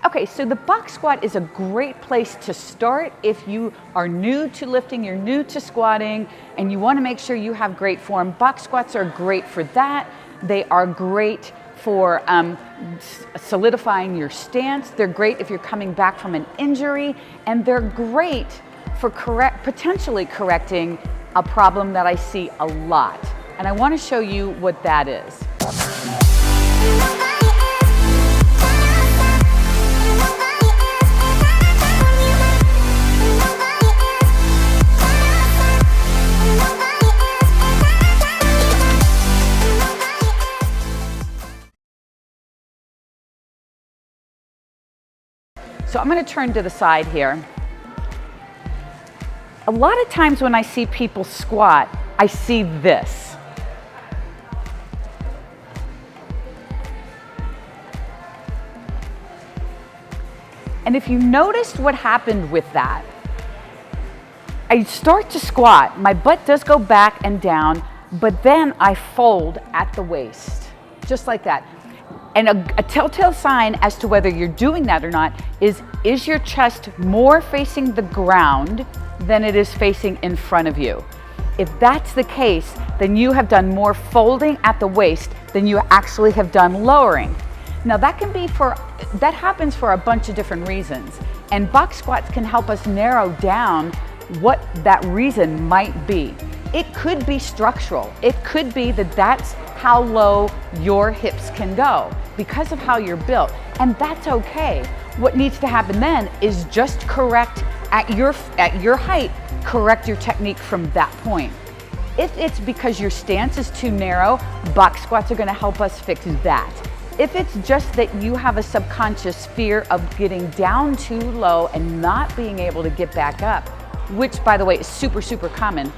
Okay, so the box squat is a great place to start if you are new to lifting, you're new to squatting, and you want to make sure you have great form. Box squats are great for that. They are great for solidifying your stance. They're great if you're coming back from an injury, and they're great for potentially correcting a problem that I see a lot. And I want to show you what that is. So I'm going to turn to the side here. A lot of times when I see people squat, I see this. And if you noticed what happened with that, I start to squat, my butt does go back and down, but then I fold at the waist, just like that. And a telltale sign as to whether you're doing that or not is your chest more facing the ground than it is facing in front of you? If that's the case, then you have done more folding at the waist than you actually have done lowering. Now that happens for a bunch of different reasons, and box squats can help us narrow down what that reason might be. It could be structural. It could be that that's how low your hips can go because of how you're built, and that's okay. What needs to happen then is just correct at your height, correct your technique from that point. If it's because your stance is too narrow, box squats are going to help us fix that. If it's just that you have a subconscious fear of getting down too low and not being able to get back up, which by the way is super, super common,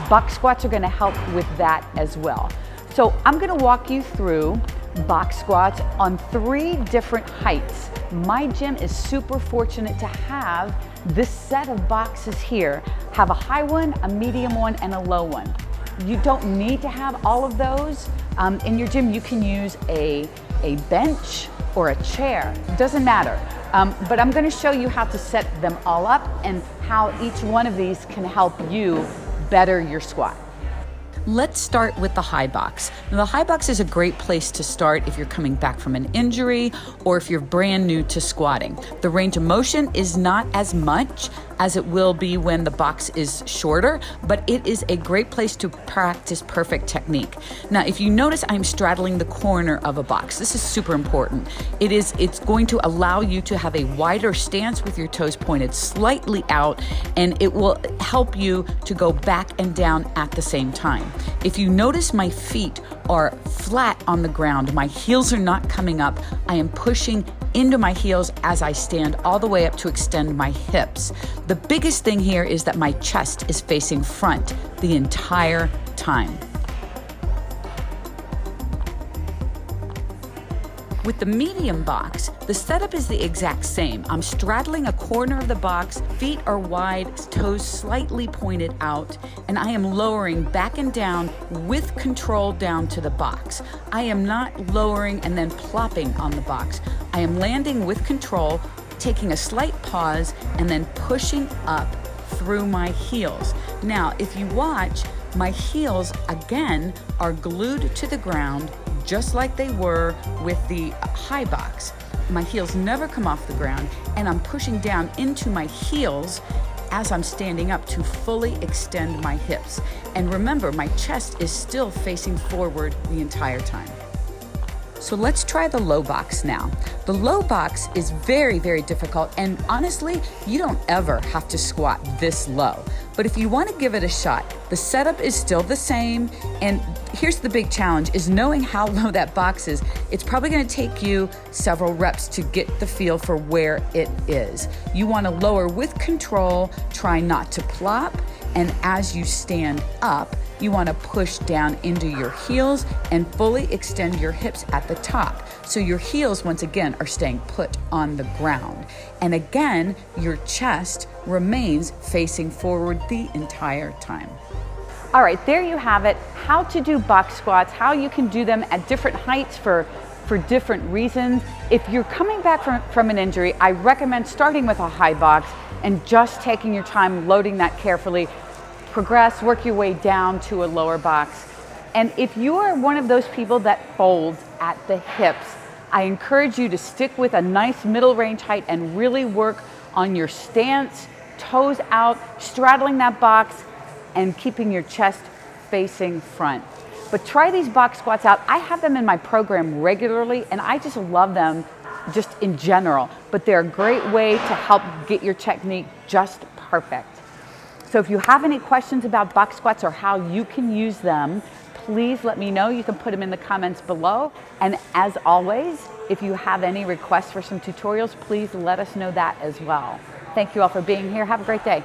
box squats are going to help with that as well. So I'm going to walk you through box squats on 3 different heights. My gym is super fortunate to have this set of boxes here. Have a high one, a medium one, and a low one. You don't need to have all of those. In your gym, you can use a bench or a chair. Doesn't matter. But I'm going to show you how to set them all up and how each one of these can help you better your squat. Let's start with the high box. Now, the high box is a great place to start if you're coming back from an injury or if you're brand new to squatting. The range of motion is not as much as it will be when the box is shorter, but it is a great place to practice perfect technique. Now, if you notice, I'm straddling the corner of a box. This is super important. It's going to allow you to have a wider stance with your toes pointed slightly out, and it will help you to go back and down at the same time. If you notice, my feet are flat on the ground. My heels are not coming up. I am pushing into my heels as I stand all the way up to extend my hips. The biggest thing here is that my chest is facing front the entire time. With the medium box, the setup is the exact same. I'm straddling a corner of the box, feet are wide, toes slightly pointed out, and I am lowering back and down with control down to the box. I am not lowering and then plopping on the box. I am landing with control, taking a slight pause, and then pushing up through my heels. Now, if you watch, my heels again are glued to the ground just like they were with the high box. My heels never come off the ground, and I'm pushing down into my heels as I'm standing up to fully extend my hips. And remember, my chest is still facing forward the entire time. So let's try the low box now. The low box is very, very difficult, and honestly, you don't ever have to squat this low. But if you want to give it a shot, the setup is still the same, and here's the big challenge, is knowing how low that box is. It's probably going to take you several reps to get the feel for where it is. You want to lower with control, try not to plop, and as you stand up, you want to push down into your heels and fully extend your hips at the top. So your heels, once again, are staying put on the ground. And again, your chest remains facing forward the entire time. All right, there you have it. How to do box squats, how you can do them at different heights for for different reasons. If you're coming back from an injury, I recommend starting with a high box and just taking your time, loading that carefully. Progress, work your way down to a lower box. And if you are one of those people that folds at the hips, I encourage you to stick with a nice middle range height and really work on your stance, toes out, straddling that box, and keeping your chest facing front. But try these box squats out. I have them in my program regularly, and I just love them just in general. But they're a great way to help get your technique just perfect. So if you have any questions about box squats or how you can use them, please let me know. You can put them in the comments below. And as always, if you have any requests for some tutorials, please let us know that as well. Thank you all for being here. Have a great day.